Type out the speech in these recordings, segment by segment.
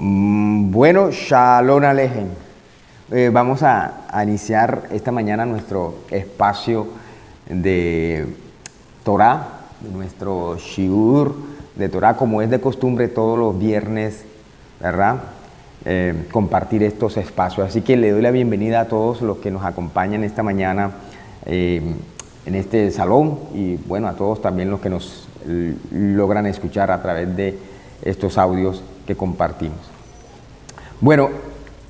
Bueno, Shalom Alejem. Vamos a iniciar esta mañana nuestro espacio de Torah, de nuestro Shiur de Torah, como es de costumbre todos los viernes, ¿verdad? Compartir estos espacios. Así que le doy la bienvenida a todos los que nos acompañan esta mañana en este salón y bueno, a todos también los que nos logran escuchar a través de estos audios que compartimos. Bueno,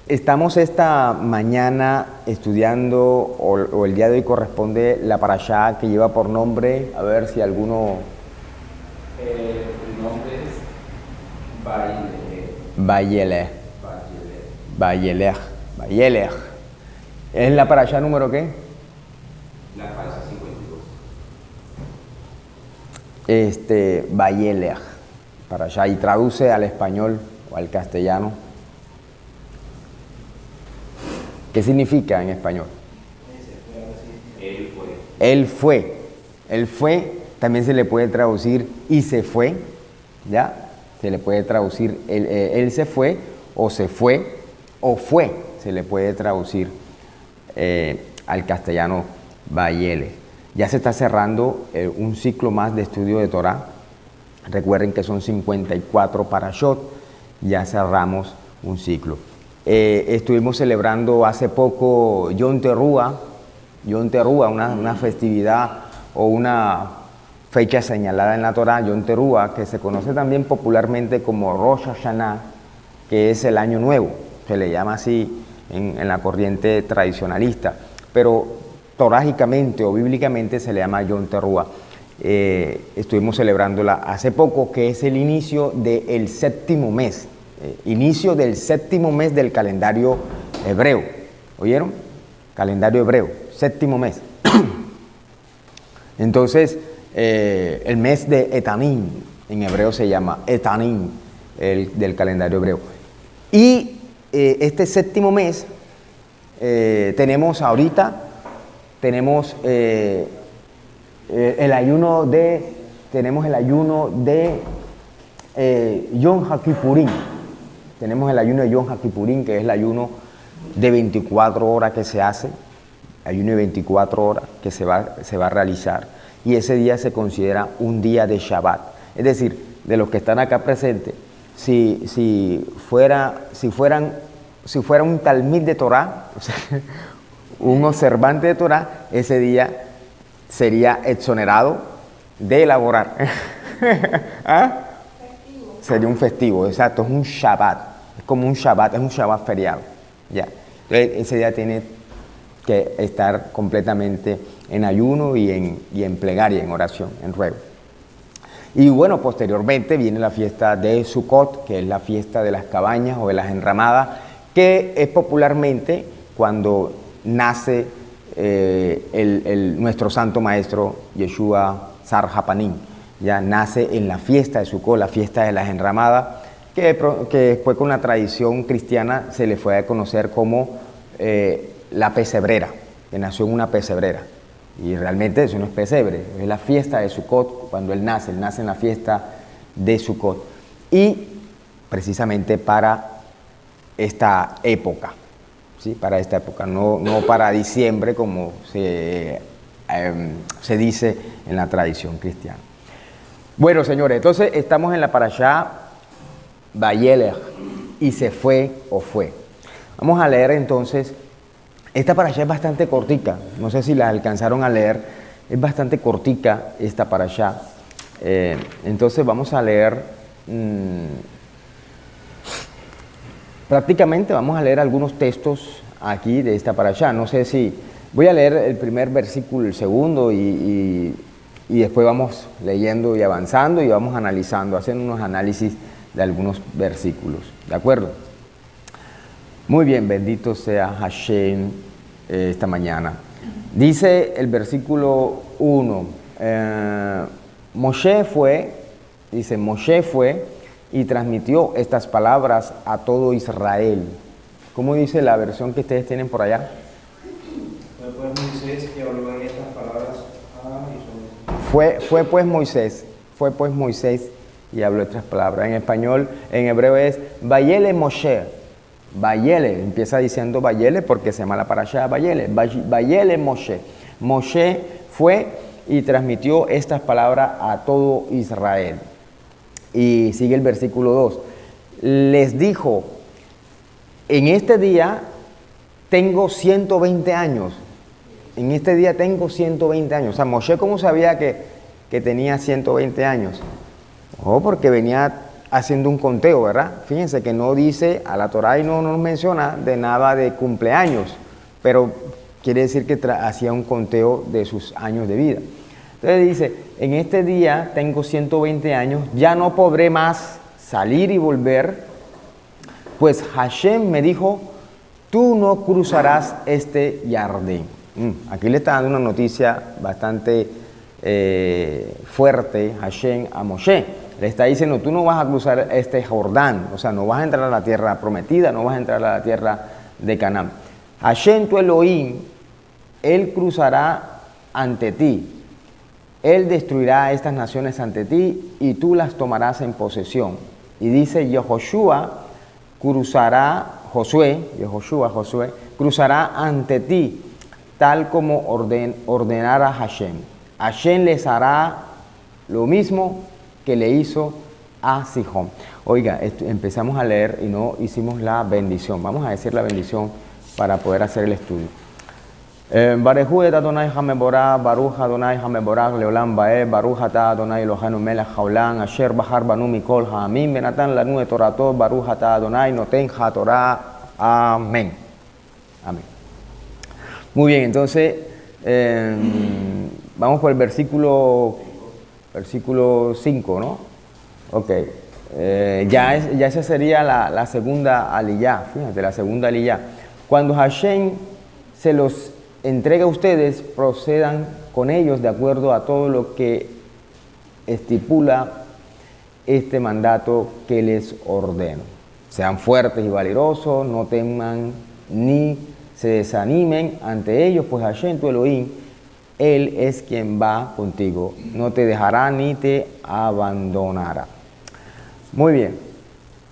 estamos esta mañana estudiando, o el día de hoy corresponde la parashá que lleva por nombre, a ver si alguno... el nombre es Vayelech. ¿Es la parashá número qué? La parashá 52. Vayelech, parashá, y traduce al español o al castellano. ¿Qué significa en español? Él fue. Él fue, también se le puede traducir y se fue, ¿ya? Se le puede traducir él se fue, o se fue, o fue, se le puede traducir al castellano Vayele. Ya se está cerrando un ciclo más de estudio de Torah. Recuerden que son 54 parashot, ya cerramos un ciclo. Estuvimos celebrando hace poco Yom Teruah, una festividad o una fecha señalada en la Torah, Yom Teruah, que se conoce también popularmente como Rosh Hashanah, que es el año nuevo, se le llama así en la corriente tradicionalista, pero torágicamente o bíblicamente se le llama Yom Teruah. Estuvimos celebrándola hace poco, que es el inicio del séptimo mes, del calendario hebreo. ¿Oyeron? Calendario hebreo, séptimo mes. Entonces, el mes de Etanim, en hebreo se llama Etanim, del calendario hebreo. Y este séptimo mes, tenemos el ayuno de Yom HaKippurim. Tenemos el ayuno de Yom HaKippurim, que es el ayuno de 24 horas que se hace, ayuno de 24 horas que se va a realizar, y ese día se considera un día de Shabbat. Es decir, de los que están acá presentes, si fuera un talmid de Torah, o sea, un observante de Torah, ese día sería exonerado de elaborar. ¿Ah? Sería un festivo, exacto, es un Shabbat, es como un Shabbat, es un Shabbat feriado, ya. Entonces, ese día tiene que estar completamente en ayuno y en plegaria, en oración, en ruego. Y bueno, posteriormente viene la fiesta de Sukkot, que es la fiesta de las cabañas o de las enramadas, que es popularmente cuando nace nuestro santo maestro Yeshua Sar Hapanim. Ya nace en la fiesta de Sukkot, la fiesta de las enramadas, que después con la tradición cristiana se le fue a conocer como la pesebrera, que nació en una pesebrera. Y realmente eso no es pesebre, es la fiesta de Sukkot, cuando él nace en la fiesta de Sukkot. Y precisamente para esta época, ¿sí? Para esta época, no para diciembre como se dice en la tradición cristiana. Bueno, señores, entonces estamos en la parashá Vayelech, y se fue o fue. Vamos a leer entonces, esta parashá es bastante cortica, no sé si la alcanzaron a leer, es bastante cortica esta parashá. Entonces vamos a leer, prácticamente vamos a leer algunos textos aquí de esta parashá. No sé si, voy a leer el primer versículo, el segundo y después vamos leyendo y avanzando y vamos analizando, haciendo unos análisis de algunos versículos. ¿De acuerdo? Muy bien, bendito sea Hashem esta mañana. Dice el versículo 1, Moshe fue y transmitió estas palabras a todo Israel. ¿Cómo dice la versión que ustedes tienen por allá? Fue pues Moisés que habló en estas palabras a Israel. Fue pues Moisés y habló estas palabras. En español, en hebreo es Vayele Moshe. Vayele, empieza diciendo Vayele porque se llama la parashá Vayele. Vayele Moshe. Moshe fue y transmitió estas palabras a todo Israel. Y sigue el versículo 2. Les dijo, en este día tengo 120 años. En este día tengo 120 años. O sea, Moshe, ¿cómo sabía que tenía 120 años? Oh, porque venía haciendo un conteo, ¿verdad? Fíjense que no dice, a la Torá y no nos menciona de nada de cumpleaños, pero quiere decir que hacía un conteo de sus años de vida. Entonces dice, en este día tengo 120 años, ya no podré más salir y volver, pues Hashem me dijo, tú no cruzarás este Jardín. Aquí le está dando una noticia bastante fuerte Hashem a Moshe. Le está diciendo, tú no vas a cruzar este Jordán, o sea, no vas a entrar a la tierra prometida, no vas a entrar a la tierra de Canaán. Hashem tu Elohim, Él cruzará ante ti. Él destruirá estas naciones ante ti y tú las tomarás en posesión. Y dice, Yehoshua cruzará, Josué, cruzará ante ti, tal como ordenara Hashem. Hashem les hará lo mismo que le hizo a Sihón. Oiga, empezamos a leer y no hicimos la bendición. Vamos a decir la bendición para poder hacer el estudio. Barehu et Adonai Hameborah, Baruch Adonai Hameborah, Leolam Bae, Baruch Ata Adonai Elohenu Melech Haolam, Asher Bahar Banu Mikol Ha'amim, Benatan Lanu et Torato, Baruch Ata Adonai Noten HaTorah. Amén. Amén. Muy bien, entonces vamos por el versículo 5, ¿no? Ok. Ya esa sería la segunda aliyá, fíjate, la segunda aliyá. Cuando Hashem se los entrega a ustedes, procedan con ellos de acuerdo a todo lo que estipula este mandato que les ordeno. Sean fuertes y valerosos, no teman ni se desanimen ante ellos, pues Hashem tu Elohim, Él es quien va contigo, no te dejará ni te abandonará. Muy bien.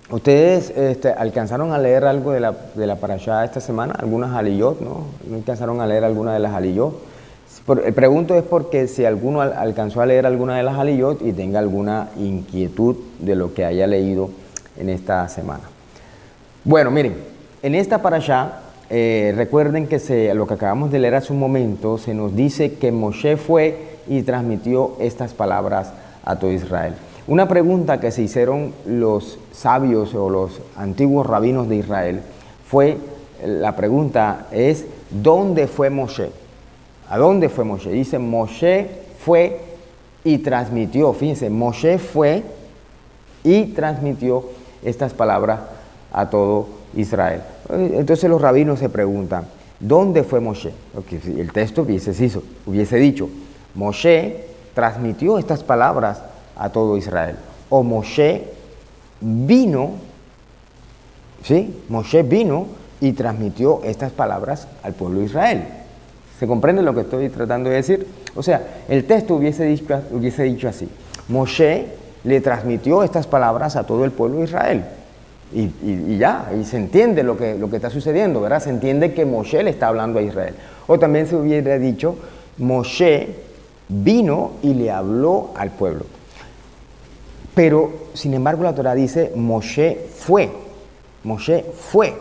¿Ustedes alcanzaron a leer algo de la parashá esta semana? ¿Algunas haliyot, no? ¿No alcanzaron a leer alguna de las haliyot? Pregunto es porque si alguno alcanzó a leer alguna de las haliyot y tenga alguna inquietud de lo que haya leído en esta semana. Bueno, miren, en esta parashá, recuerden que lo que acabamos de leer hace un momento, se nos dice que Moshe fue y transmitió estas palabras a todo Israel. Una pregunta que se hicieron los sabios o los antiguos rabinos de Israel la pregunta es, ¿dónde fue Moshe? ¿A dónde fue Moshe? Dice, Moshe fue y transmitió, fíjense, Moshe fue y transmitió estas palabras a todo Israel. Entonces los rabinos se preguntan, ¿dónde fue Moshe? Porque si el texto hubiese dicho, Moshe transmitió estas palabras a todo Israel. O Moshe vino, ¿sí? Moshe vino y transmitió estas palabras al pueblo de Israel. ¿Se comprende lo que estoy tratando de decir? O sea, el texto hubiese dicho así. Moshe le transmitió estas palabras a todo el pueblo de Israel. Y ya, y se entiende lo que está sucediendo, ¿verdad? Se entiende que Moshe le está hablando a Israel. O también se hubiera dicho, Moshe vino y le habló al pueblo. Pero, sin embargo, la Torá dice, Moshe fue. Moshe fue.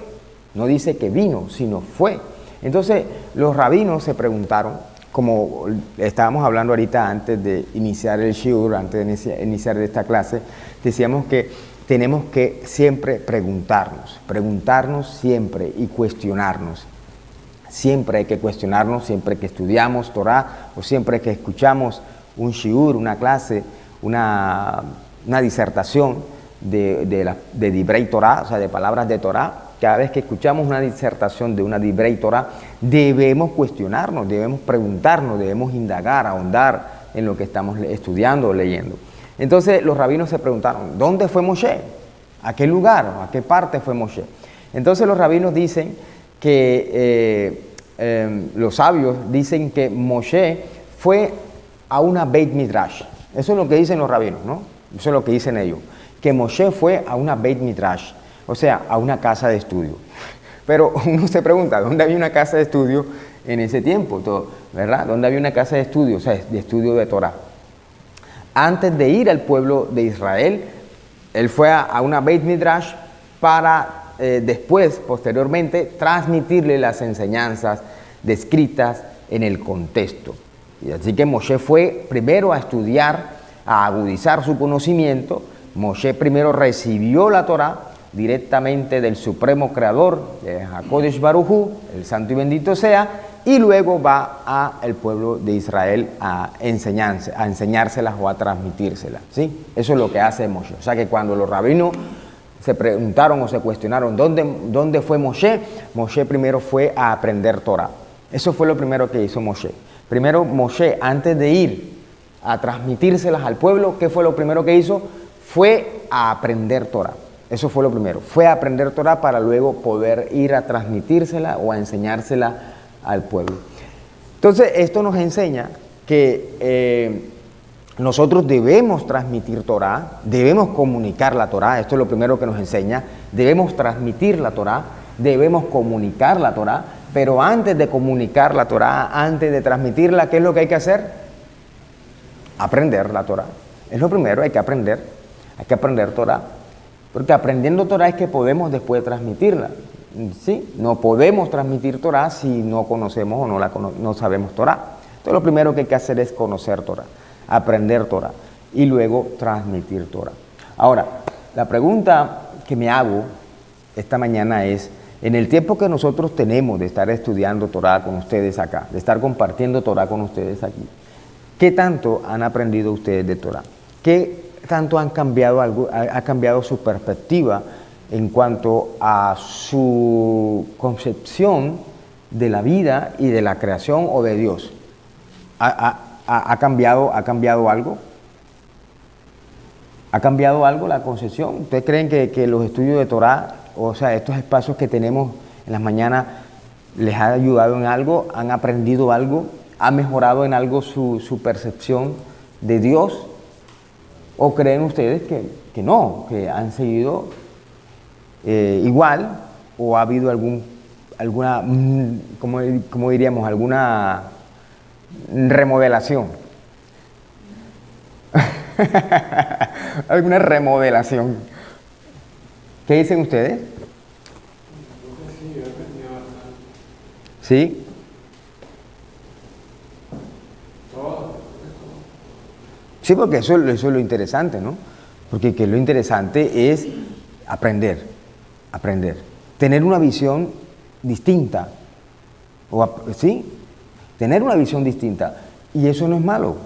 No dice que vino, sino fue. Entonces, los rabinos se preguntaron, como estábamos hablando ahorita antes de iniciar el shiur, antes de iniciar esta clase, decíamos que tenemos que siempre preguntarnos siempre y cuestionarnos. Siempre hay que cuestionarnos, siempre que estudiamos Torá o siempre que escuchamos un shiur, una clase, una disertación de Divrei Torá, o sea, de palabras de Torá. Cada vez que escuchamos una disertación de una Divrei Torá, debemos cuestionarnos, debemos preguntarnos, debemos indagar, ahondar en lo que estamos estudiando o leyendo. Entonces los rabinos se preguntaron, ¿dónde fue Moshe? ¿A qué lugar? ¿A qué parte fue Moshe? Entonces los rabinos dicen que, los sabios dicen que Moshe fue a una Beit Midrash. Eso es lo que dicen los rabinos, ¿no? Eso es lo que dicen ellos. Que Moshe fue a una Beit Midrash, o sea, a una casa de estudio. Pero uno se pregunta, ¿dónde había una casa de estudio en ese tiempo? ¿Verdad? ¿Dónde había una casa de estudio? O sea, de estudio de Torah. Antes de ir al pueblo de Israel, él fue a una Beit Midrash para después, posteriormente, transmitirle las enseñanzas descritas en el contexto. Y así que Moshe fue primero a estudiar, a agudizar su conocimiento. Moshe primero recibió la Torah directamente del Supremo Creador, de HaKodesh Baruj Hu, el Santo y Bendito sea, y luego va al pueblo de Israel a enseñárselas o a transmitírselas, ¿sí? Eso es lo que hace Moshe. O sea que cuando los rabinos se preguntaron o se cuestionaron ¿dónde fue Moshe? Moshe primero fue a aprender Torah. Eso fue lo primero que hizo Moshe. Primero Moshe, antes de ir a transmitírselas al pueblo, ¿qué fue lo primero que hizo? Fue a aprender Torah. Eso fue lo primero. Fue a aprender Torah para luego poder ir a transmitírsela o a enseñársela al pueblo. Entonces, esto nos enseña que nosotros debemos transmitir Torah, debemos comunicar la Torah. Esto es lo primero que nos enseña. Debemos transmitir la Torah, debemos comunicar la Torah, pero antes de comunicar la Torah, antes de transmitirla, ¿qué es lo que hay que hacer? Aprender la Torah. Es lo primero, hay que aprender Torah. Porque aprendiendo Torah es que podemos después transmitirla. ¿Sí? No podemos transmitir Torah si no conocemos o no sabemos Torah. Entonces lo primero que hay que hacer es conocer Torah, aprender Torah y luego transmitir Torah. Ahora, la pregunta que me hago esta mañana es, en el tiempo que nosotros tenemos de estar estudiando Torah con ustedes acá, de estar compartiendo Torah con ustedes aquí, ¿qué tanto han aprendido ustedes de Torah? ¿Qué tanto ha cambiado su perspectiva en cuanto a su concepción de la vida y de la creación o de Dios? ¿Ha cambiado algo? ¿Ha cambiado algo la concepción? ¿Ustedes creen que los estudios de Torah, o sea, estos espacios que tenemos en las mañanas, les ha ayudado en algo? ¿Han aprendido algo? ¿Ha mejorado en algo su percepción de Dios? ¿O creen ustedes que no, que han seguido igual, o ha habido alguna, ¿cómo diríamos? Alguna remodelación? ¿Alguna remodelación? ¿Qué dicen ustedes? ¿Sí? Sí, porque eso es lo interesante, ¿no? Porque que lo interesante es aprender, tener una visión distinta, ¿sí? Tener una visión distinta, y eso no es malo,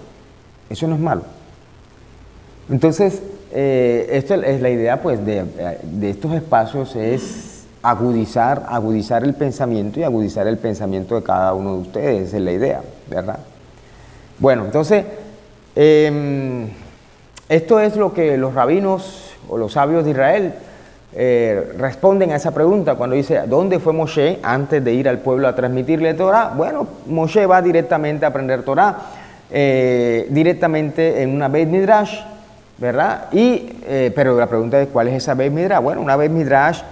Entonces, esta es la idea, pues, de estos espacios, es agudizar el pensamiento y agudizar el pensamiento de cada uno de ustedes, esa es la idea, ¿verdad? Bueno, entonces, esto es lo que los rabinos o los sabios de Israel responden a esa pregunta cuando dice, ¿dónde fue Moshe antes de ir al pueblo a transmitirle Torah? Bueno, Moshe va directamente a aprender Torah, directamente en una Beit Midrash, ¿verdad? Pero la pregunta es, ¿cuál es esa Beit Midrash? Bueno, una Beit Midrash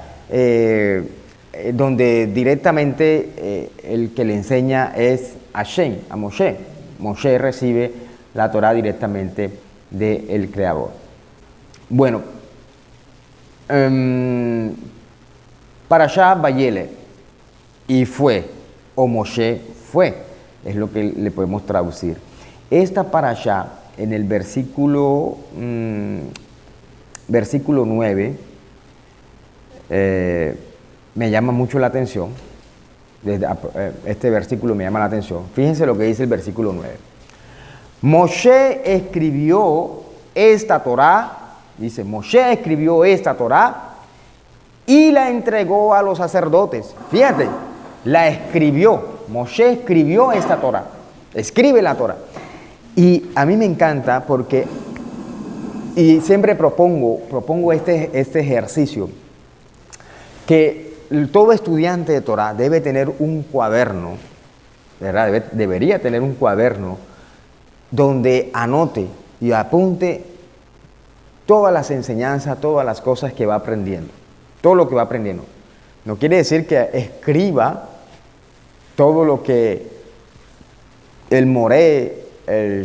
donde directamente el que le enseña es Hashem, a Moshe. Moshe recibe la Torah directamente del Creador. Bueno, Parashá Vayele, y fue, o Moshe fue, es lo que le podemos traducir. Esta Parashá, en el versículo 9, me llama mucho la atención. Este versículo me llama la atención. Fíjense lo que dice el versículo 9. Moshe escribió esta Torá, dice, Moshe escribió esta Torá y la entregó a los sacerdotes. Fíjate, la escribió. Moshe escribió esta Torá, escribe la Torá. Y a mí me encanta porque, y siempre propongo este ejercicio, que todo estudiante de Torá debe tener un cuaderno, ¿verdad? Debería tener un cuaderno donde anote y apunte todas las enseñanzas, todas las cosas que va aprendiendo, todo lo que va aprendiendo. No quiere decir que escriba todo lo que el moré, el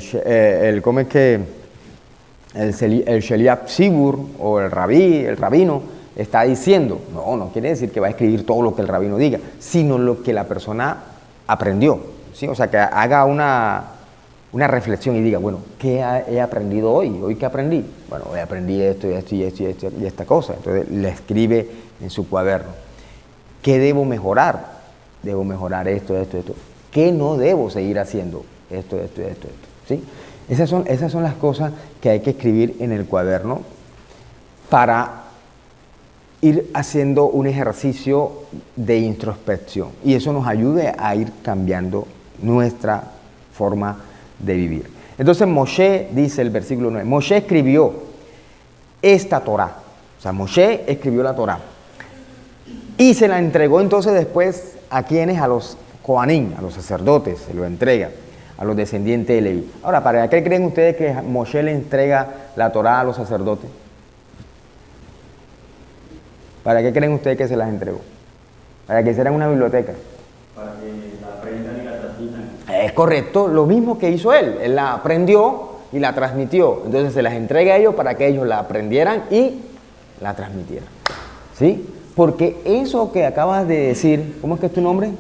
Sheliach Tzibur o el rabino está diciendo. No quiere decir que va a escribir todo lo que el rabino diga, sino lo que la persona aprendió, ¿sí? O sea, que haga una reflexión y diga, bueno, ¿qué he aprendido hoy? ¿Hoy qué aprendí? Bueno, hoy aprendí esto y esto y esto y esto y esta cosa. Entonces le escribe en su cuaderno. ¿Qué debo mejorar? Debo mejorar esto. ¿Qué no debo seguir haciendo? Esto. ¿Sí? Esas son las cosas que hay que escribir en el cuaderno para ir haciendo un ejercicio de introspección. Y eso nos ayude a ir cambiando nuestra forma de vivir. Entonces Moshe, dice el versículo 9, Moshe escribió esta Torá. O sea, Moshe escribió la Torá. Y se la entregó entonces después a quienes, a los Coanín, a los sacerdotes, se lo entrega, a los descendientes de Leví. Ahora, ¿para qué creen ustedes que Moshe le entrega la Torá a los sacerdotes? ¿Para qué creen ustedes que se las entregó? ¿Para que hicieran una biblioteca? Para que la aprendan y la transmitan. Es correcto, lo mismo que hizo él. Él la aprendió y la transmitió. Entonces se las entrega a ellos para que ellos la aprendieran y la transmitieran. ¿Sí? Porque eso que acabas de decir, ¿cómo es que es tu nombre?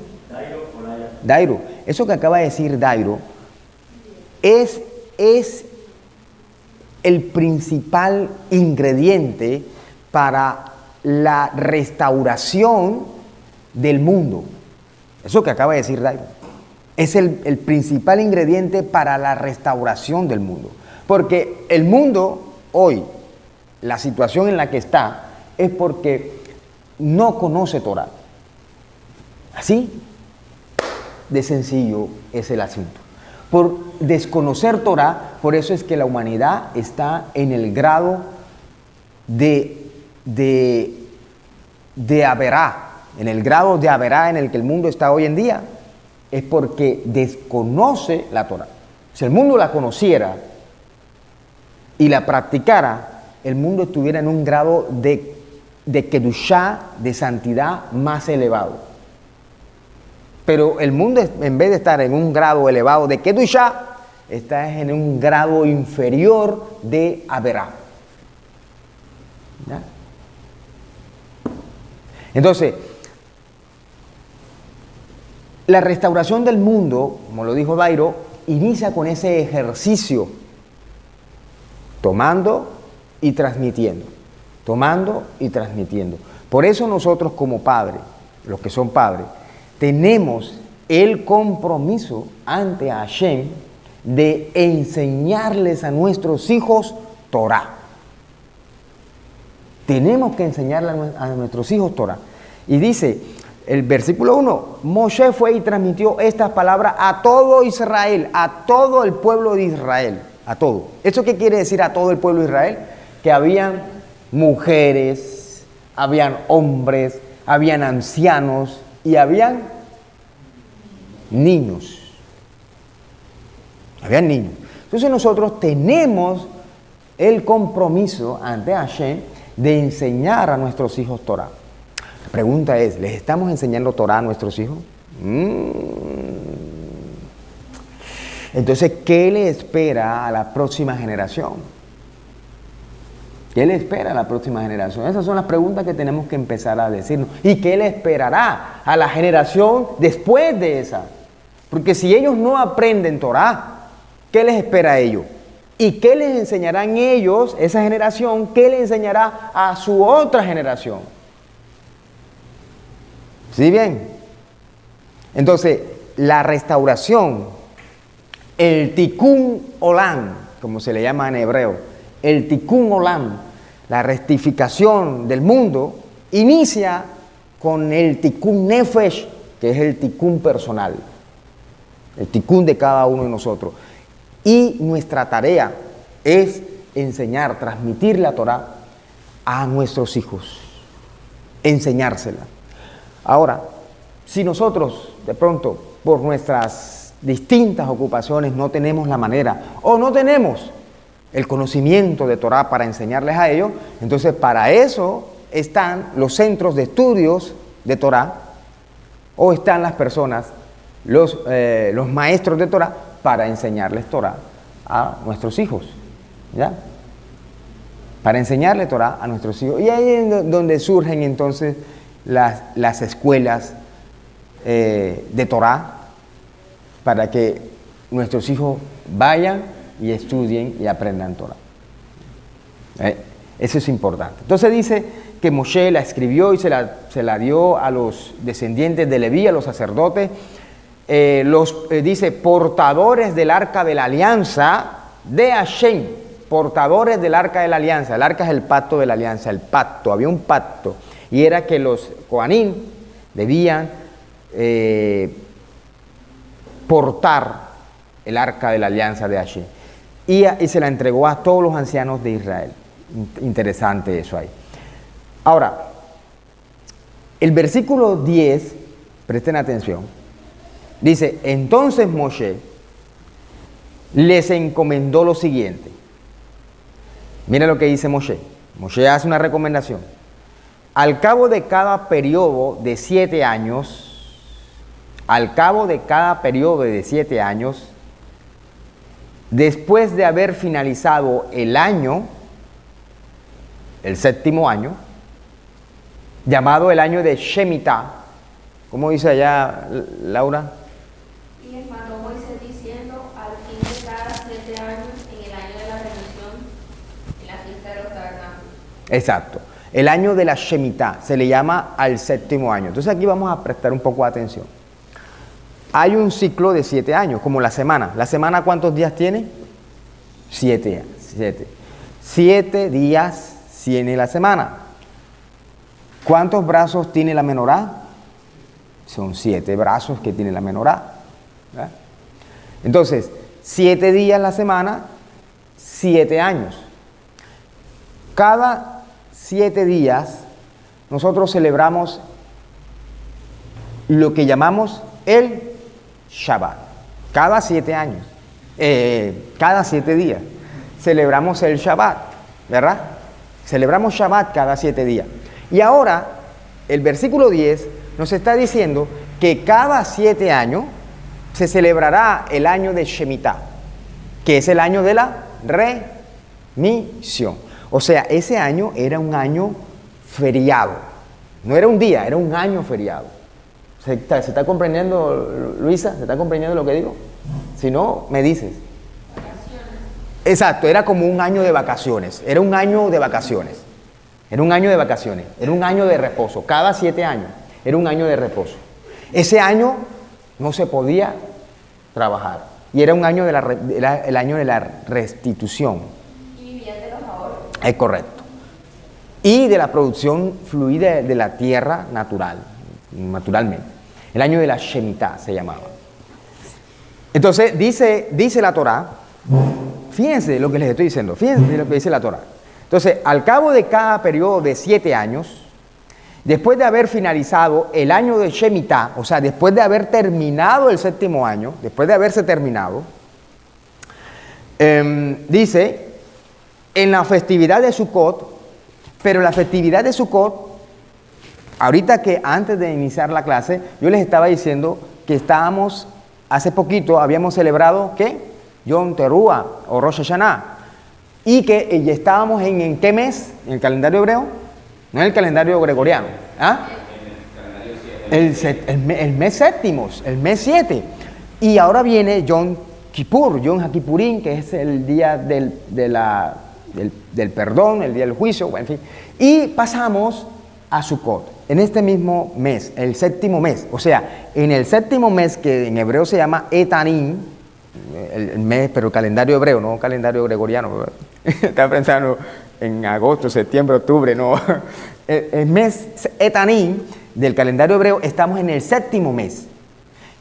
Dairo. Eso que acaba de decir Dairo es el principal ingrediente para la restauración del mundo. Eso que acaba de decir Dairo es el principal ingrediente para la restauración del mundo. Porque el mundo hoy, la situación en la que está, es porque no conoce Torah. Así de sencillo es el asunto. Por desconocer Torah, por eso es que la humanidad está en el grado de averá, en el grado de averá en el que el mundo está hoy en día, es porque desconoce la Torah. Si el mundo la conociera y la practicara, el mundo estuviera en un grado de kedushá, de santidad más elevado. Pero el mundo, en vez de estar en un grado elevado de kedushá, está en un grado inferior de averá. ¿Ya? Entonces, la restauración del mundo, como lo dijo Dairo, inicia con ese ejercicio, tomando y transmitiendo. Tomando y transmitiendo. Por eso nosotros como padres, los que son padres, tenemos el compromiso ante Hashem de enseñarles a nuestros hijos Torah. Tenemos que enseñarle a nuestros hijos Torah. Y dice el versículo 1, Moshe fue y transmitió estas palabras a todo Israel, a todo el pueblo de Israel, a todo. ¿Eso qué quiere decir a todo el pueblo de Israel? Que habían mujeres, habían hombres, habían ancianos y habían niños. Habían niños. Entonces nosotros tenemos el compromiso ante Hashem de enseñar a nuestros hijos Torah. La pregunta es, ¿les estamos enseñando Torah a nuestros hijos? Entonces, ¿qué le espera a la próxima generación? ¿Qué le espera a la próxima generación? Esas son las preguntas que tenemos que empezar a decirnos. ¿Y qué le esperará a la generación después de esa? Porque si ellos no aprenden Torah, ¿qué les espera a ellos? ¿Y qué les enseñarán ellos, esa generación? ¿Qué le enseñará a su otra generación? ¿Sí bien? Entonces, la restauración, el tikkun olam, como se le llama en hebreo, el tikkun olam, la rectificación del mundo, inicia con el tikkun nefesh, que es el tikkun personal, el tikkun de cada uno de nosotros. Y nuestra tarea es enseñar, transmitir la Torah a nuestros hijos, enseñársela. Ahora, si nosotros de pronto por nuestras distintas ocupaciones no tenemos la manera o no tenemos el conocimiento de Torah para enseñarles a ellos. Entonces, para eso están los centros de estudios de Torah, o están las personas, los maestros de Torah, para enseñarles Torah a nuestros hijos, ¿ya? Para enseñarle Torah a nuestros hijos. Y ahí es donde surgen entonces las escuelas de Torah, para que nuestros hijos vayan y estudien y aprendan Torah. Eso es importante. Entonces dice que Moshe la escribió y se la dio a los descendientes de Leví, a los sacerdotes, dice, portadores del arca de la alianza de Hashem, portadores del arca de la alianza. El arca es el pacto de la alianza, el pacto, había un pacto, y era que los Kohanim debían portar el arca de la alianza de Hashem, y se la entregó a todos los ancianos de Israel. Interesante eso ahí. Ahora, el versículo 10, presten atención, dice, entonces Moshe les encomendó lo siguiente. Mira lo que dice Moshe. Moshe hace una recomendación. Al cabo de cada periodo de 7 años, después de haber finalizado el año, el 7º año, llamado el año de Shemitah. ¿Cómo dice allá, Laura? Y les mandó Moisés diciendo, al fin de cada 7 años, en el año de la remisión, en la fiesta de los tabernáculos. Exacto. El año de la Shemitah se le llama al 7º año. Entonces aquí vamos a prestar un poco de atención. Hay un ciclo de 7 años, como la semana. ¿La semana cuántos días tiene? 7. 7 días tiene la semana. ¿Cuántos brazos tiene la menorá? Son 7 brazos que tiene la menorá, ¿verdad? Entonces, 7 días la semana, 7 años. Cada 7 días nosotros celebramos lo que llamamos el Shabbat. Cada 7 años, cada 7 días celebramos el Shabbat, ¿verdad? Celebramos Shabbat cada 7 días. Y ahora, el versículo 10 nos está diciendo que cada 7 años se celebrará el año de Shemitah, que es el año de la remisión. O sea, ese año era un año feriado. No era un día, era un año feriado. ¿Se está comprendiendo, Luisa? ¿Se está comprendiendo lo que digo? Si no, me dices. Exacto, era como un año de vacaciones. Era un año de vacaciones. Era un año de vacaciones. Era un año de reposo. Cada 7 años era un año de reposo. Ese año no se podía trabajar. Y era un año el año de la restitución. Y vivían de los ahorros. Es correcto. Y de la producción fluida de la tierra naturalmente. El año de la Shemitah se llamaba. Entonces, dice la Torá, fíjense lo que les estoy diciendo, fíjense lo que dice la Torá. Entonces, al cabo de cada periodo de 7 años, después de haber finalizado el año de Shemitah, o sea, después de haber terminado el 7º año, después de haberse terminado, dice, en la festividad de Sukkot, pero la festividad de Sukkot, ahorita que antes de iniciar la clase, yo les estaba diciendo que hace poquito habíamos celebrado, ¿qué? Yom Teruah o Rosh Hashanah. Y que ya estábamos en ¿qué mes? En el calendario hebreo, no en el calendario gregoriano. ¿Ah? El mes séptimo, el mes 7. Y ahora viene Yom Kippur, Yom HaKippurim, que es el día del perdón, el día del juicio, bueno, en fin. Y pasamos a Sukkot, en este mismo mes, el 7º mes. O sea, en el 7º mes, que en hebreo se llama Etanim, el mes, pero el calendario hebreo, no calendario gregoriano. Estaba pensando en agosto, septiembre, octubre, no. El mes Etanim del calendario hebreo, estamos en el 7º mes.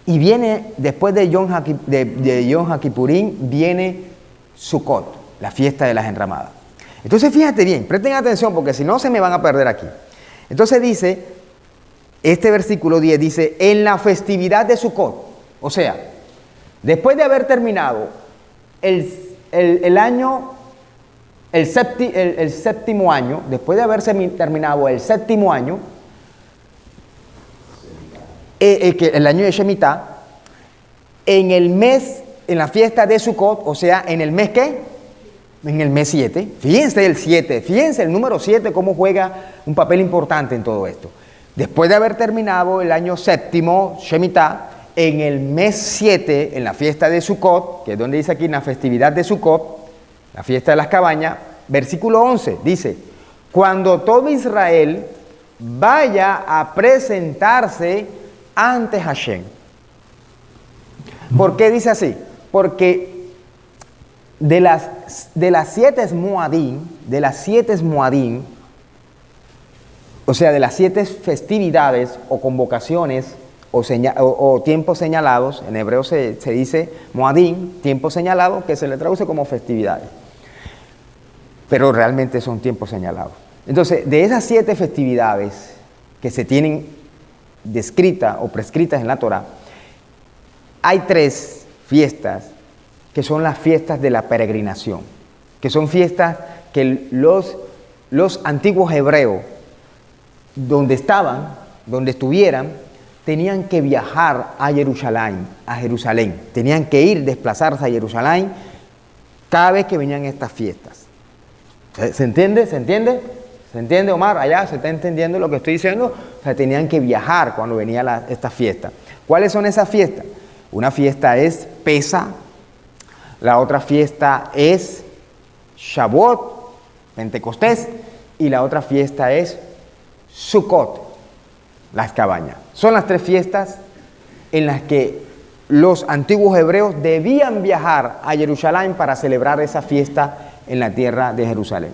Y viene, después de Yom HaKippurim, viene Sukkot, la fiesta de las enramadas. Entonces, fíjate bien, presten atención, porque si no se me van a perder aquí. Entonces dice, este versículo 10 dice, en la festividad de Sukkot, o sea, después de haber terminado el año el séptimo año, después de haberse terminado el séptimo año, el año de Shemitah, en la fiesta de Sukkot, o sea, en el mes ¿qué? En el mes 7. Fíjense el 7, fíjense el número 7 cómo juega un papel importante en todo esto. Después de haber terminado el año séptimo, Shemitah, en el mes 7, en la fiesta de Sukkot, que es donde dice aquí, en la festividad de Sukkot, la fiesta de las cabañas, versículo 11, dice, cuando todo Israel vaya a presentarse ante Hashem. ¿Por qué dice así? Porque de las 7 Moadim, o sea, de las 7 festividades o convocaciones o tiempos señalados, en hebreo se dice Moadim, tiempo señalado, que se le traduce como festividades, pero realmente son tiempos señalados. Entonces, de esas 7 festividades que se tienen descritas o prescritas en la Torá, hay 3 fiestas que son las fiestas de la peregrinación, que son fiestas que los antiguos hebreos, donde estuvieran, tenían que viajar a Jerusalén, tenían que desplazarse a Jerusalén cada vez que venían estas fiestas. ¿Se entiende? ¿Se entiende? ¿Se entiende, Omar? Allá se está entendiendo lo que estoy diciendo. O sea, tenían que viajar cuando venía esta fiesta. ¿Cuáles son esas fiestas? Una fiesta es Pesa, la otra fiesta es Shavuot, Pentecostés, y la otra fiesta es Sukkot, las cabañas. Son las 3 fiestas en las que los antiguos hebreos debían viajar a Jerusalén para celebrar esa fiesta en la tierra de Jerusalén.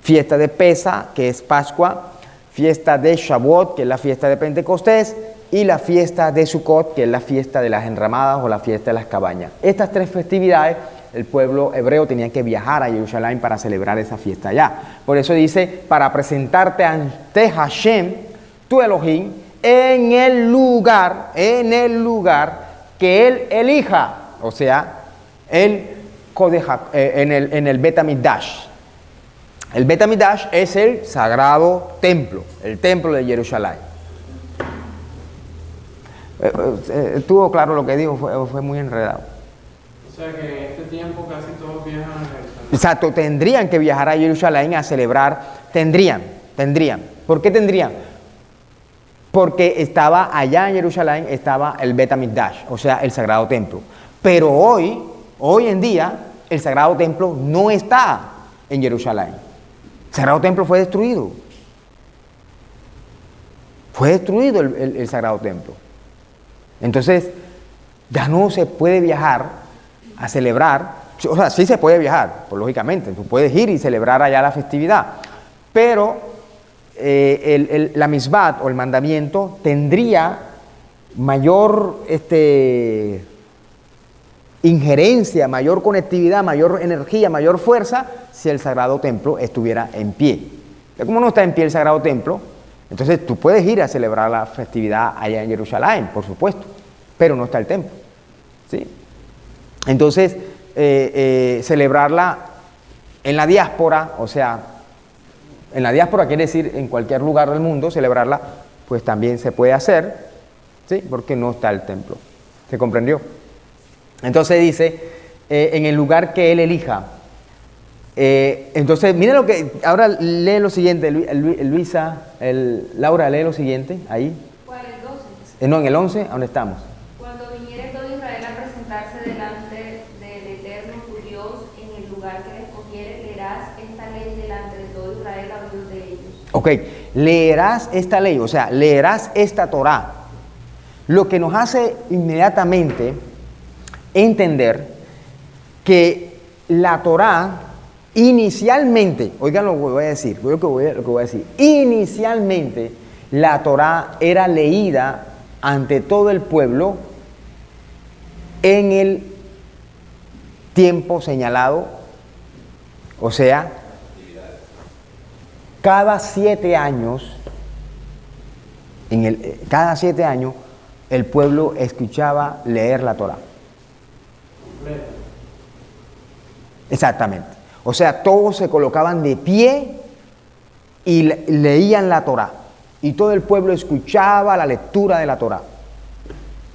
Fiesta de Pesa, que es Pascua, fiesta de Shavuot, que es la fiesta de Pentecostés, y la fiesta de Sukkot, que es la fiesta de las enramadas o la fiesta de las cabañas. Estas 3 festividades, el pueblo hebreo tenía que viajar a Jerusalén para celebrar esa fiesta allá. Por eso dice, para presentarte ante Hashem, tu Elohim, en el lugar que Él elija, o sea, en el Bet HaMikdash. El Bet HaMikdash es el sagrado templo, el templo de Jerusalén. Estuvo claro lo que dijo, fue muy enredado. O sea que en este tiempo casi todos viajan a Jerusalén. Exacto, tendrían que viajar a Jerusalén a celebrar, tendrían. ¿Por qué tendrían? Porque estaba allá en Jerusalén, estaba el Bet HaMikdash, o sea, el sagrado templo. Pero hoy en día, el sagrado templo no está en Jerusalén. El sagrado templo fue destruido. Fue destruido el sagrado templo. Entonces, ya no se puede viajar a celebrar, o sea, sí se puede viajar, pues, lógicamente, tú puedes ir y celebrar allá la festividad, pero la misbat o el mandamiento tendría mayor injerencia, mayor conectividad, mayor energía, mayor fuerza si el sagrado templo estuviera en pie. Como no está en pie el sagrado templo, entonces tú puedes ir a celebrar la festividad allá en Jerusalén, por supuesto, pero no está el templo, ¿sí? Entonces, celebrarla en la diáspora, o sea, en la diáspora quiere decir en cualquier lugar del mundo, celebrarla, pues también se puede hacer, ¿sí? Porque no está el templo. ¿Se comprendió? Entonces dice, en el lugar que Él elija. Entonces, miren lo que, ahora lee lo siguiente, Laura, lee lo siguiente, ahí. ¿Cuál? ¿El 12? No, en el 11, ¿dónde estamos? Cuando viniere todo Israel a presentarse delante del Eterno tu Dios en el lugar que escogiere, leerás esta ley delante de todo Israel a Dios de ellos. Ok, leerás esta ley, o sea, leerás esta Torá. Lo que nos hace inmediatamente entender que la Torá inicialmente, oigan lo que voy a decir, inicialmente la Torá era leída ante todo el pueblo en el tiempo señalado, o sea, cada 7 años, cada 7 años, el pueblo escuchaba leer la Torá. Exactamente. O sea, todos se colocaban de pie y leían la Torá. Y todo el pueblo escuchaba la lectura de la Torá.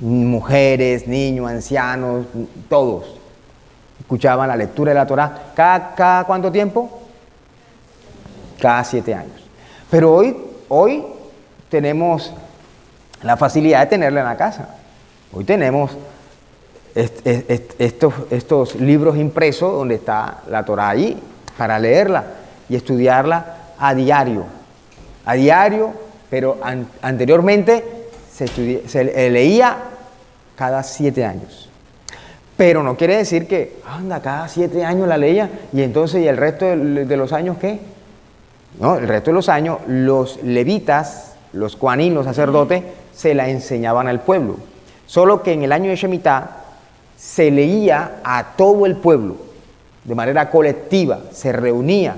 Mujeres, niños, ancianos, todos escuchaban la lectura de la Torá. ¿Cada cuánto tiempo? Cada 7 años. Pero hoy tenemos la facilidad de tenerla en la casa. Hoy tenemos estos libros impresos donde está la Torá allí para leerla y estudiarla a diario. A diario, pero anteriormente se leía cada 7 años. Pero no quiere decir que, anda, cada 7 años la leía y entonces, ¿y el resto de los años qué? No, el resto de los años los levitas, los coanín, los sacerdotes, se la enseñaban al pueblo. Solo que en el año de Shemitah se leía a todo el pueblo, de manera colectiva, se reunía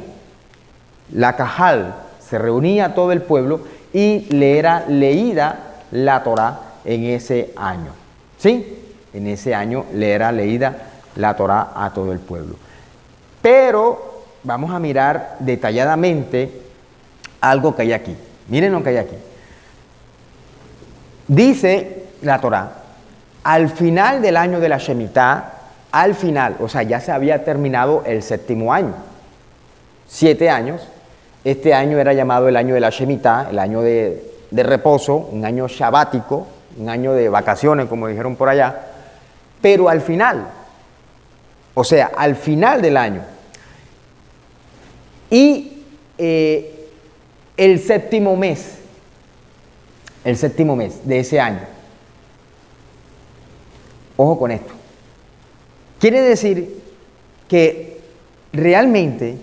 la Cajal, se reunía todo el pueblo y le era leída la Torá en ese año. ¿Sí? En ese año le era leída la Torá a todo el pueblo. Pero vamos a mirar detalladamente algo que hay aquí. Miren lo que hay aquí. Dice la Torá, al final del año de la Shemitah, al final, o sea, ya se había terminado el 7º año. 7 años. Este año era llamado el año de la Shemitah, el año de reposo, un año shabático, un año de vacaciones, como dijeron por allá. Pero al final, o sea, al final del año, y el séptimo mes de ese año, ojo con esto, quiere decir que realmente,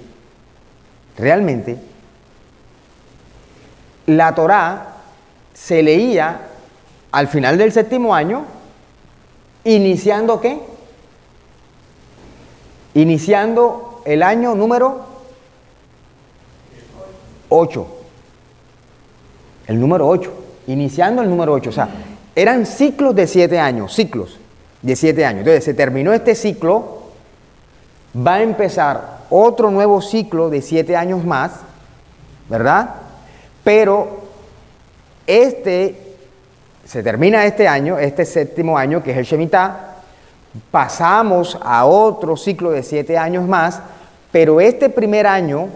la Torá se leía al final del 7º año, iniciando ¿qué? Iniciando el año número 8. El número 8. Iniciando el número 8. O sea, eran ciclos de 7 años. Ciclos de 7 años. Entonces, se terminó este ciclo. Va a empezar otro nuevo ciclo de 7 años más. ¿Verdad? Pero se termina este año, este 7º año, que es el Shemitah. Pasamos a otro ciclo de 7 años más. Pero este primer año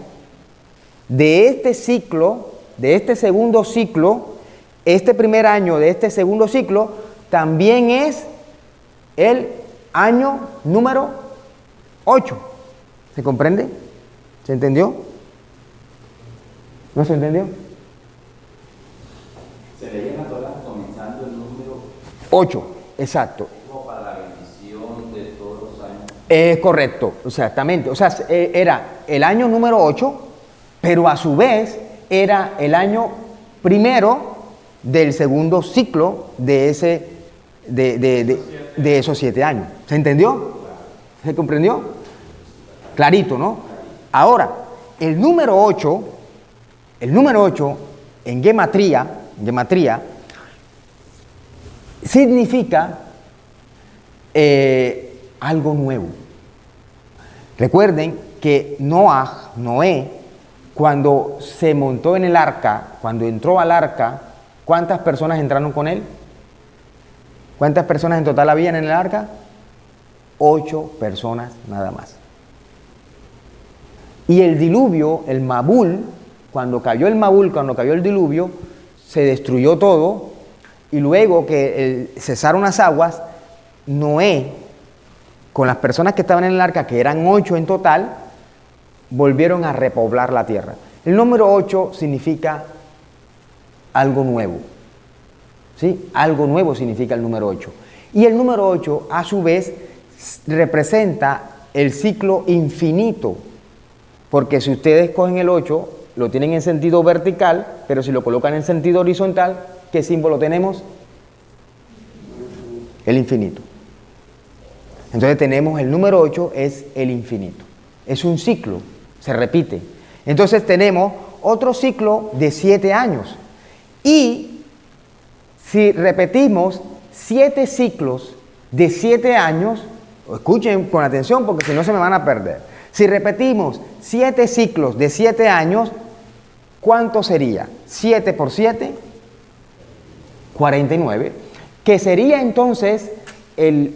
de este ciclo, de este segundo ciclo, este primer año de este segundo ciclo, también es el año número 8. ¿Se comprende? ¿Se entendió? ¿No se entendió? Se leía la Torá comenzando el número 8, exacto. como para la bendición de todos los años. Es correcto, exactamente. O sea, era el año número 8, pero a su vez era el año primero del segundo ciclo de esos 7 años. ¿Se entendió? ¿Se comprendió? Clarito, ¿no? Ahora, el número 8 en gematría significa algo nuevo. Recuerden que Noé, cuando se montó en el arca, cuando entró al arca, ¿cuántas personas entraron con él? ¿Cuántas personas en total habían en el arca? 8 personas nada más. Y el diluvio, el Mabul, cuando cayó el diluvio, se destruyó todo, y luego que cesaron las aguas, Noé, con las personas que estaban en el arca, que eran 8 en total, volvieron a repoblar la tierra. El número 8 significa algo nuevo. ¿Sí? Algo nuevo significa el número 8. Y el número 8, a su vez, representa el ciclo infinito. Porque si ustedes cogen el 8, lo tienen en sentido vertical, pero si lo colocan en sentido horizontal, ¿qué símbolo tenemos? El infinito. Entonces tenemos el número 8, es el infinito. Es un ciclo, se repite. Entonces tenemos otro ciclo de 7 años. Y si repetimos 7 ciclos de 7 años, escuchen con atención porque si no se me van a perder. Si repetimos 7 ciclos de 7 años, ¿cuánto sería? 7 por 7, 49, que sería entonces el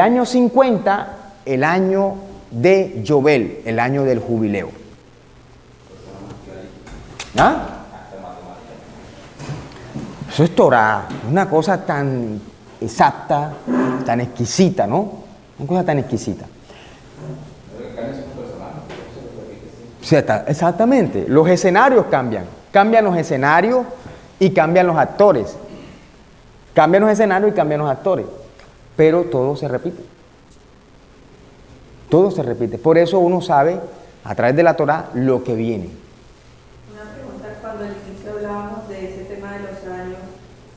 año 50, el año de Yobel, el año del jubileo. ¿Ah? Eso es Torah, una cosa tan exacta, tan exquisita, ¿no? Una cosa tan exquisita. O sea, exactamente, los escenarios cambian los escenarios y cambian los actores. Cambian los escenarios y cambian los actores, pero todo se repite. Todo se repite. Por eso uno sabe, a través de la Torah, lo que viene. Una pregunta, cuando al inicio hablábamos de ese tema de los años,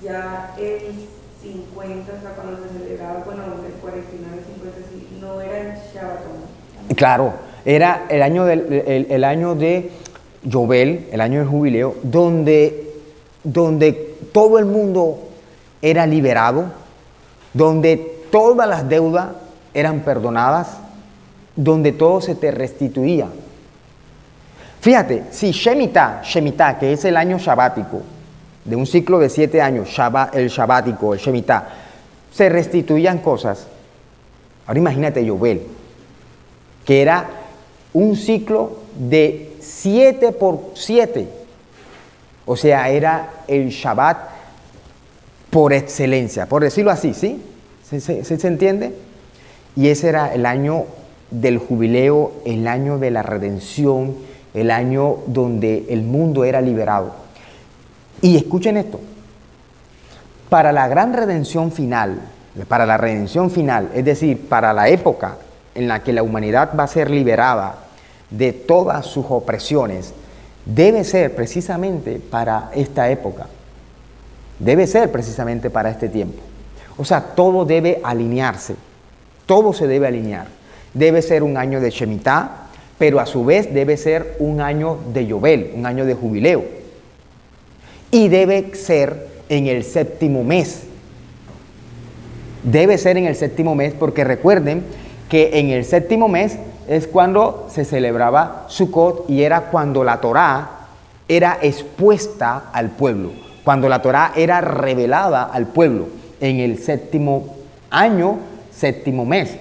ya el 50, o sea, cuando se celebraba, bueno, el 49, 50, sí, no era el Shabbatón. Claro, era el año de Yobel, el año del jubileo, donde todo el mundo era liberado, donde todas las deudas eran perdonadas, donde todo se te restituía. Fíjate, si Shemitah, que es el año shabático, de un ciclo de 7 años, el shabático, el Shemitah, se restituían cosas. Ahora imagínate Yobel, que era un ciclo de 7 por 7. O sea, era el Shabbat por excelencia, por decirlo así, ¿sí? ¿Se entiende? Y ese era el año del jubileo, el año de la redención, el año donde el mundo era liberado. Y escuchen esto, para la gran redención final, es decir, para la época en la que la humanidad va a ser liberada de todas sus opresiones, debe ser precisamente para esta época, debe ser precisamente para este tiempo. O sea, todo debe alinearse, todo se debe alinear. Debe ser un año de Shemitah, pero a su vez debe ser un año de Yobel, un año de jubileo. Y debe ser en el 7º mes. Debe ser en el 7º mes, porque recuerden que en el 7º mes es cuando se celebraba Sukkot y era cuando la Torá era expuesta al pueblo, cuando la Torá era revelada al pueblo, en el 7º año, 7º mes,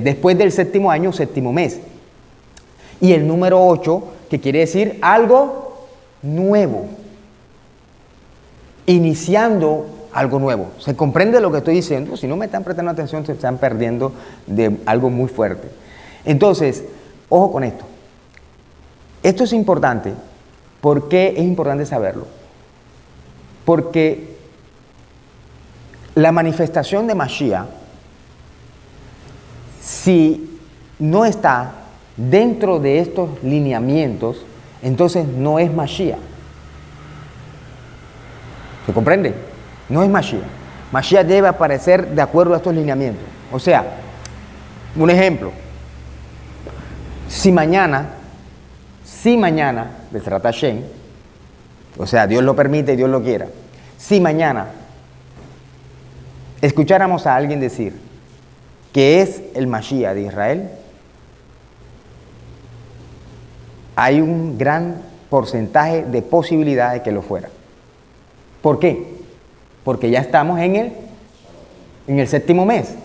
después del 7º año, 7º mes. Y el número 8, que quiere decir algo nuevo, iniciando algo nuevo. ¿Se comprende lo que estoy diciendo? Si no me están prestando atención, se están perdiendo de algo muy fuerte. Entonces, ojo con esto. Esto es importante. ¿Por qué es importante saberlo? Porque la manifestación de Mashiach, si no está dentro de estos lineamientos, entonces no es Mashiach. ¿Se comprende? No es Mashiach. Mashiach debe aparecer de acuerdo a estos lineamientos. O sea, un ejemplo. Si mañana, Bezrat Hashem, o sea, Dios lo permite y Dios lo quiera, si mañana escucháramos a alguien decir que es el Mashiach de Israel, hay un gran porcentaje de posibilidad de que lo fuera. ¿Por qué? Porque ya estamos en el 7º mes.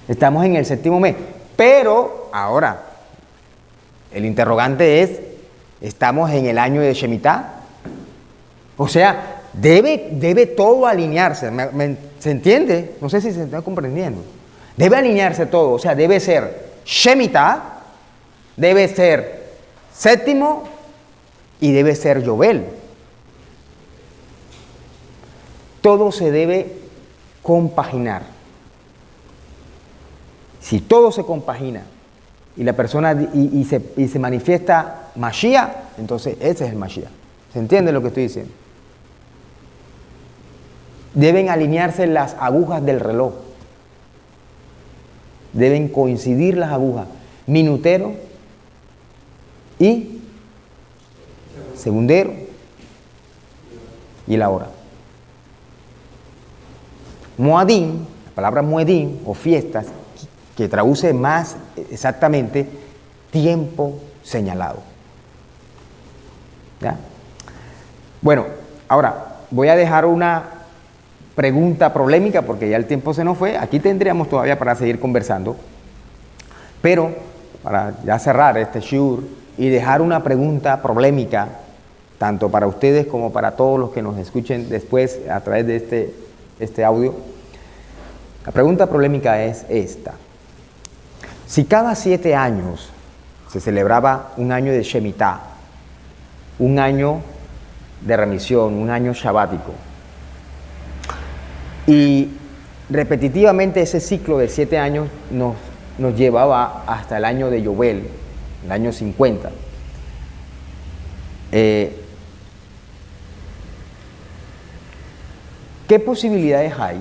Estamos en el 7º mes. Pero ahora, el interrogante es, ¿estamos en el año de Shemitah? O sea, debe todo alinearse. ¿Se entiende? No sé si se está comprendiendo. Debe alinearse todo. O sea, debe ser Shemitah, debe ser 7º y debe ser Yobel. Todo se debe compaginar. Si todo se compagina y la persona y se manifiesta Mashiach, entonces ese es el Mashiach. ¿Se entiende lo que estoy diciendo? Deben alinearse las agujas del reloj. Deben coincidir las agujas. Minutero y segundero y la hora. Moadim, la palabra Moedim o fiestas, que traduce más exactamente tiempo señalado. ¿Ya? Bueno, ahora voy a dejar una pregunta polémica porque ya el tiempo se nos fue. Aquí tendríamos todavía para seguir conversando, pero para ya cerrar este shiur y dejar una pregunta polémica tanto para ustedes como para todos los que nos escuchen después a través de este audio. La pregunta polémica es esta: si cada 7 años se celebraba un año de Shemitah, un año de remisión, un año sabático, y repetitivamente ese ciclo de 7 años nos llevaba hasta el año de Yobel, el año 50. ¿Qué posibilidades hay?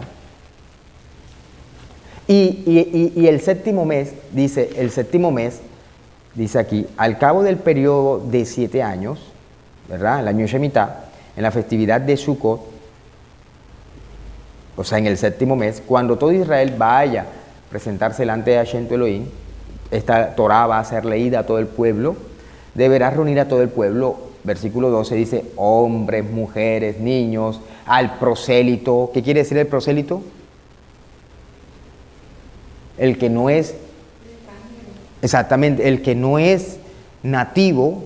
Y el séptimo mes, dice aquí, al cabo del periodo de 7 años, ¿verdad? El año de Shemitah, en la festividad de Sukkot, o sea, en el séptimo mes, cuando todo Israel vaya a presentarse delante de Hashem tu Elohim, esta Torah va a ser leída a todo el pueblo, deberás reunir a todo el pueblo. Versículo 12 dice, hombres, mujeres, niños, al prosélito. ¿Qué quiere decir el prosélito? El que no es, exactamente, el que no es nativo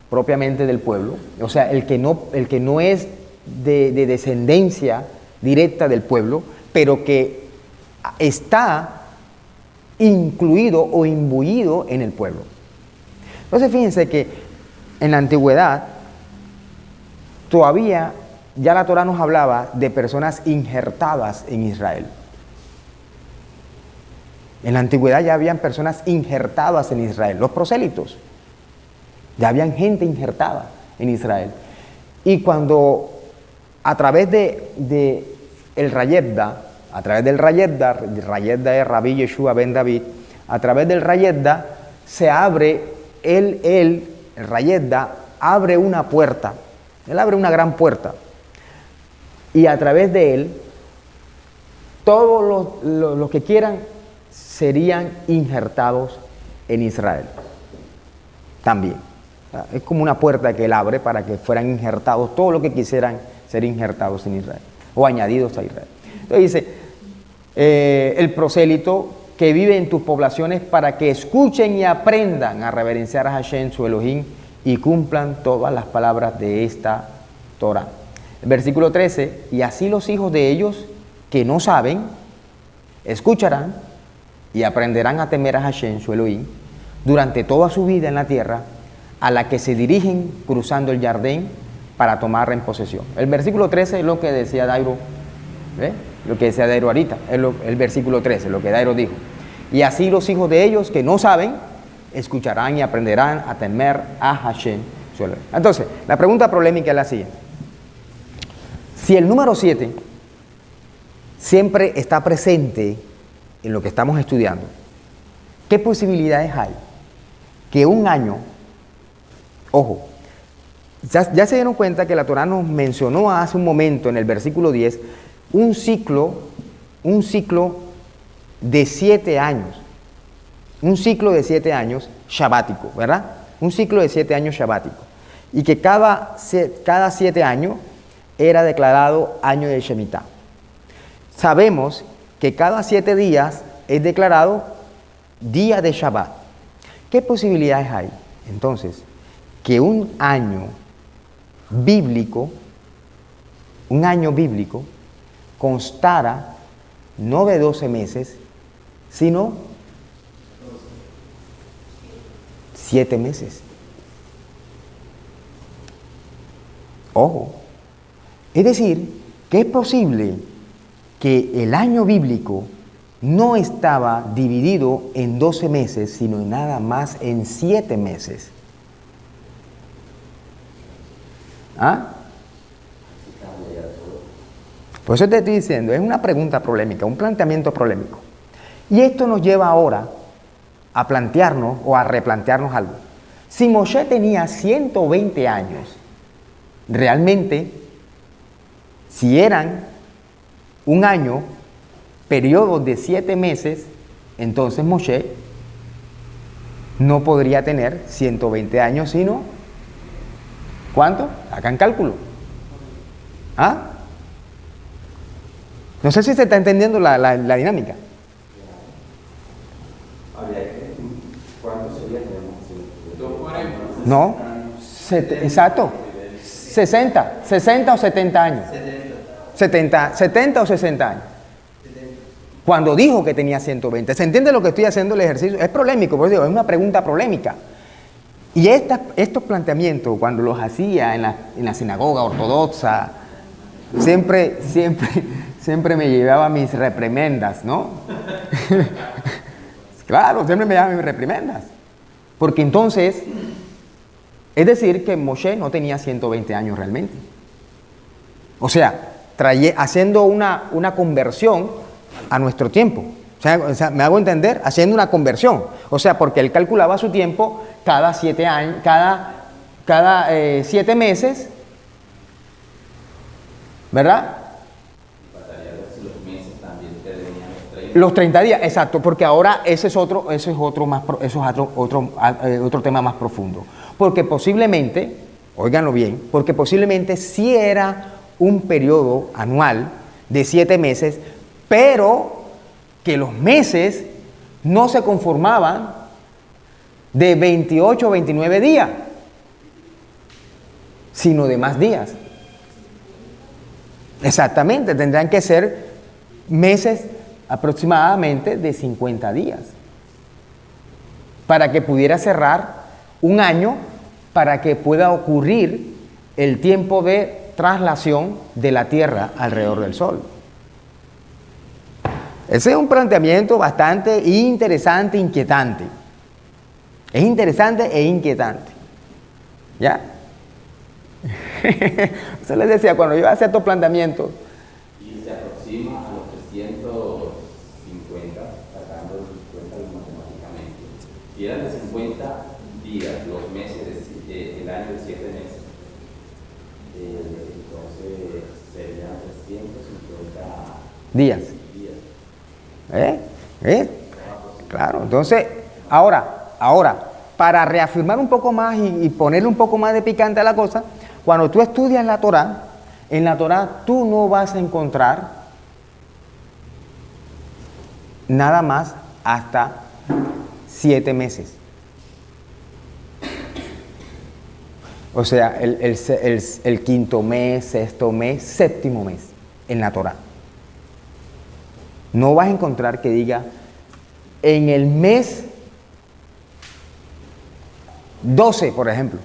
propiamente del pueblo, o sea, el que no es de descendencia directa del pueblo, pero que está incluido o imbuido en el pueblo. Entonces fíjense que en la antigüedad todavía ya la Torah nos hablaba de personas injertadas en Israel. En la antigüedad ya habían personas injertadas en Israel, los prosélitos. Ya habían gente injertada en Israel. Y cuando a través de el Rayedda, a través del Rayedda es Rabbi Yeshua ben David, a través del Rayedda se abre, el Rayedda abre una puerta, él abre una gran puerta, y a través de él, todos los que quieran serían injertados en Israel también. Es como una puerta que él abre para que fueran injertados todos los que quisieran ser injertados en Israel o añadidos a Israel. Entonces dice, el prosélito que vive en tus poblaciones para que escuchen y aprendan a reverenciar a Hashem su Elohim y cumplan todas las palabras de esta Torah. El versículo 13, y así los hijos de ellos que no saben, escucharán y aprenderán a temer a Hashem su Elohim durante toda su vida en la tierra a la que se dirigen cruzando el Jardín para tomar en posesión. El versículo 13 es lo que decía Dairo, ¿ve? Lo que decía Dairo ahorita, es el versículo 13, lo que Dairo dijo. Y así los hijos de ellos que no saben, escucharán y aprenderán a temer a Hashem su Elohim. Entonces, la pregunta polémica es la siguiente. Si el número 7 siempre está presente en lo que estamos estudiando, ¿qué posibilidades hay que un año, ojo, ya se dieron cuenta que la Torah nos mencionó hace un momento en el versículo 10 un ciclo de 7 años, un ciclo de 7 años shabático, ¿verdad? Un ciclo de 7 años shabático, y que cada 7 años era declarado año de Shemitah. Sabemos que cada 7 días es declarado día de Shabbat. ¿Qué posibilidades hay? Entonces, que un año bíblico constara no de 12 meses, sino 7 meses. Ojo, es decir, que es posible que el año bíblico no estaba dividido en 12 meses, sino nada más en 7 meses. ¿Ah? Por eso te estoy diciendo, es una pregunta polémica, un planteamiento polémico. Y esto nos lleva ahora a plantearnos o a replantearnos algo. Si Moshe tenía 120 años, realmente, si eran un año, periodos de 7 meses, entonces Moshe no podría tener 120 años, sino, ¿cuánto? Hagan cálculo. ¿Ah? No sé si se está entendiendo la dinámica. ¿Cuánto sería? 240. No, exacto, 60 o 70 años. 70 o 60 años. Cuando dijo que tenía 120. ¿Se entiende lo que estoy haciendo el ejercicio? Es polémico, por eso digo, es una pregunta polémica. Y estos planteamientos, cuando los hacía en la sinagoga ortodoxa, siempre me llevaba mis reprimendas, ¿no? Claro, siempre me llevaba mis reprimendas. Porque entonces, es decir, que Moshe no tenía 120 años realmente. O sea, haciendo una conversión a nuestro tiempo. O sea, me hago entender, haciendo una conversión. O sea, porque él calculaba su tiempo cada 7 años, cada 7 meses, ¿verdad? Los 30 días, exacto, porque ahora ese es otro tema más profundo. Porque posiblemente, óiganlo bien, porque posiblemente sí era un periodo anual de 7 meses, pero que los meses no se conformaban de 28 o 29 días, sino de más días. Exactamente, tendrán que ser meses aproximadamente de 50 días para que pudiera cerrar un año, para que pueda ocurrir el tiempo de traslación de la Tierra alrededor del Sol. Ese es un planteamiento bastante interesante, inquietante. Es interesante e inquietante. ¿Ya? Eso les decía, cuando yo hacía estos planteamientos. Y se aproxima a los 350, sacando cuenta matemáticamente. Si eran de 50 días, los meses del año de 7 meses, entonces serían 350 días. Claro, entonces, ahora, para reafirmar un poco más y ponerle un poco más de picante a la cosa, cuando tú estudias la Torá, en la Torá tú no vas a encontrar nada más hasta 7 meses. O sea, el quinto mes, sexto mes, séptimo mes en la Torá. No vas a encontrar que diga en el mes 12, por ejemplo,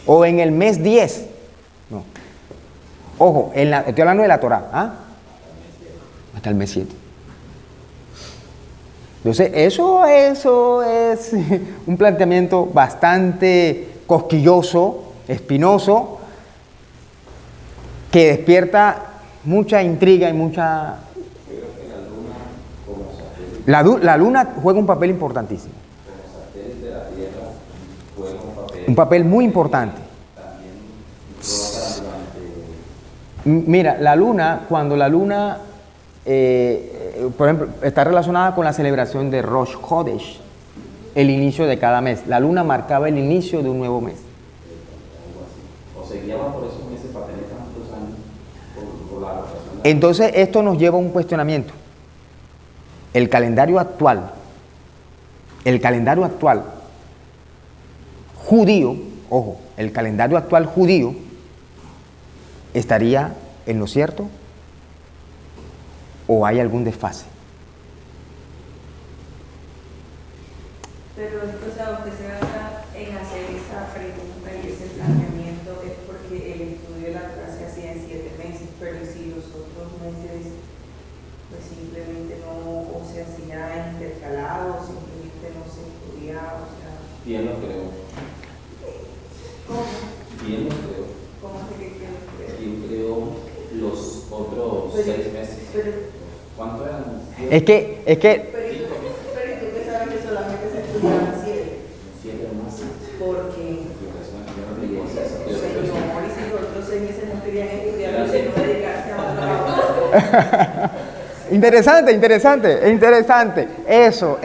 o en el mes 10. No. Ojo, estoy hablando de la Torá. ¿Ah? Hasta el mes 7. Entonces, eso es un planteamiento bastante cosquilloso, espinoso, que despierta mucha intriga y mucha... La luna juega un papel importantísimo. Un papel muy importante. Mira, la luna, cuando la luna, por ejemplo, está relacionada con la celebración de Rosh Chodesh, el inicio de cada mes. La luna marcaba el inicio de un nuevo mes. O se guiaban por esos meses para tener tantos años por la rotación. Entonces, esto nos lleva a un cuestionamiento. El calendario actual judío, ojo, el calendario actual judío estaría en lo cierto o hay algún desfase. Pero entonces, aunque se basa en hacer esa pregunta y ese planteamiento, es porque el estudio de la clase se hacía en 7 meses, pero si los otros meses, pues simplemente no, o se hacía intercalado, simplemente no se estudiaba, o sea... Bien lo creo. ¿Cómo? Bien lo creo. ¿Cómo es que lo creo? Bien creo los otros 6 meses. ¿Cuánto eran? Es que Pero ¿y tú que sabes que solamente se estudiaban 7? 7 más. Porque... Señor, y si los otros 6 meses no querían estudiar, no dedicarse a otra cosa. Interesante, interesante, interesante. Eso.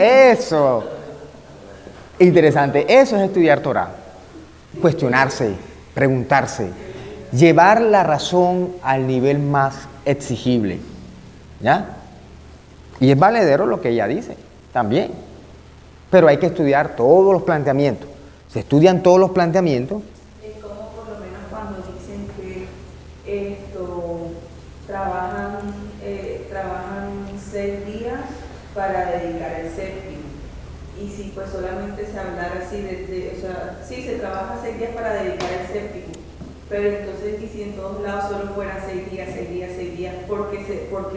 Interesante. Eso es estudiar Torah. Cuestionarse, preguntarse, llevar la razón al nivel más exigible. ¿Ya? Y es valedero lo que ella dice, también. Pero hay que estudiar todos los planteamientos. Se estudian todos los planteamientos. Es como por lo menos cuando dicen que trabajan 6 días para dedicar el séptimo. Y si pues solamente se hablara así o sea, sí se trabaja 6 días para dedicar el séptimo, pero entonces y si en todos lados solo fueran 6 días, porque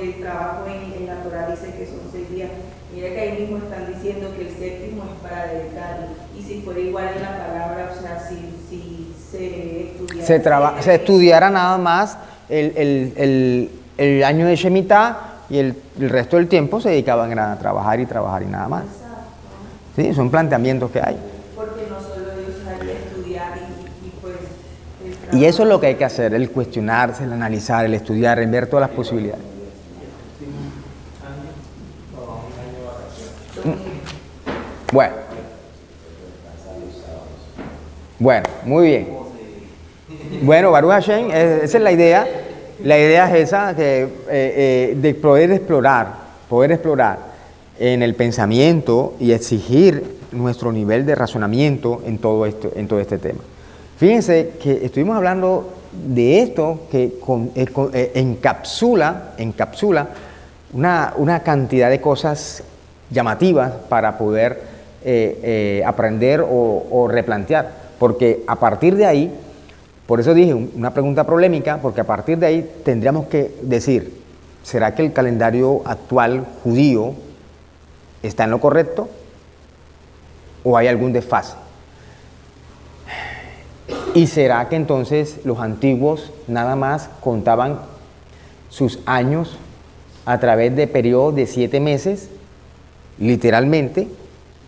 el trabajo en la Torah dice que son 6 días. Mira que ahí mismo están diciendo que el séptimo es para dedicarlo. Y si fuera igual en la palabra, o sea, si se estudiara... Se estudiara nada más el año de Shemitah y el resto del tiempo se dedicaban a trabajar y nada más. Sí, son planteamientos que hay. Porque no solo Dios haría estudiar y pues... Y eso es lo que hay que hacer, el cuestionarse, el analizar, el estudiar, el ver todas las posibilidades. Bueno, muy bien. Bueno, Baruch Hashem, esa es la idea. La idea es esa, de poder explorar en el pensamiento y exigir nuestro nivel de razonamiento en todo este tema. Fíjense que estuvimos hablando de esto que encapsula una cantidad de cosas llamativas para poder aprender o replantear, porque a partir de ahí, por eso dije una pregunta polémica, porque a partir de ahí tendríamos que decir, ¿será que el calendario actual judío está en lo correcto o hay algún desfase? ¿Y será que entonces los antiguos nada más contaban sus años a través de periodos de 7 meses, literalmente,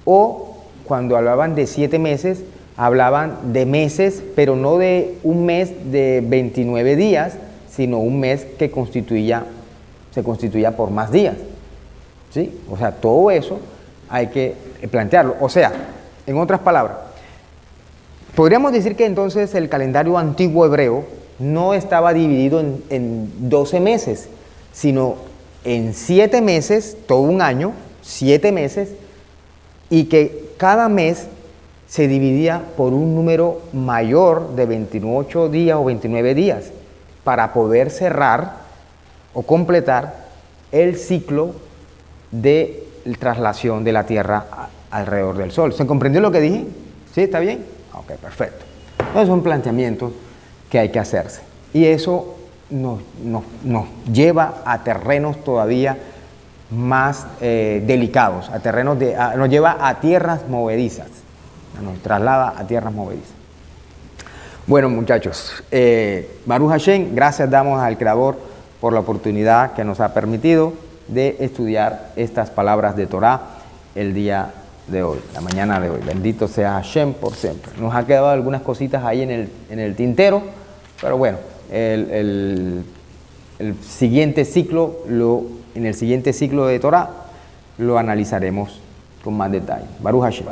o cuando hablaban de 7 meses, hablaban de meses, pero no de un mes de 29 días, sino un mes que se constituía por más días? ¿Sí? O sea, todo eso hay que plantearlo. O sea, en otras palabras, podríamos decir que entonces el calendario antiguo hebreo no estaba dividido en 12 meses, sino en 7 meses, todo un año, 7 meses, y que cada mes se dividía por un número mayor de 28 días o 29 días para poder cerrar o completar el ciclo de traslación de la Tierra alrededor del Sol. ¿Se comprendió lo que dije? ¿Sí? ¿Está bien? Ok, perfecto. Entonces son planteamientos que hay que hacerse. Y eso nos lleva a terrenos todavía más delicados, nos lleva a tierras movedizas, nos traslada a tierras movedizas. Bueno, muchachos, Baruch Hashem, gracias damos al Creador por la oportunidad que nos ha permitido de estudiar estas palabras de Torah el día de hoy, la mañana de hoy. Bendito sea Hashem por siempre. Nos ha quedado algunas cositas ahí en el tintero, pero bueno, el siguiente ciclo, en el siguiente ciclo de Torah, lo analizaremos con más detalle. Baruch Hashem.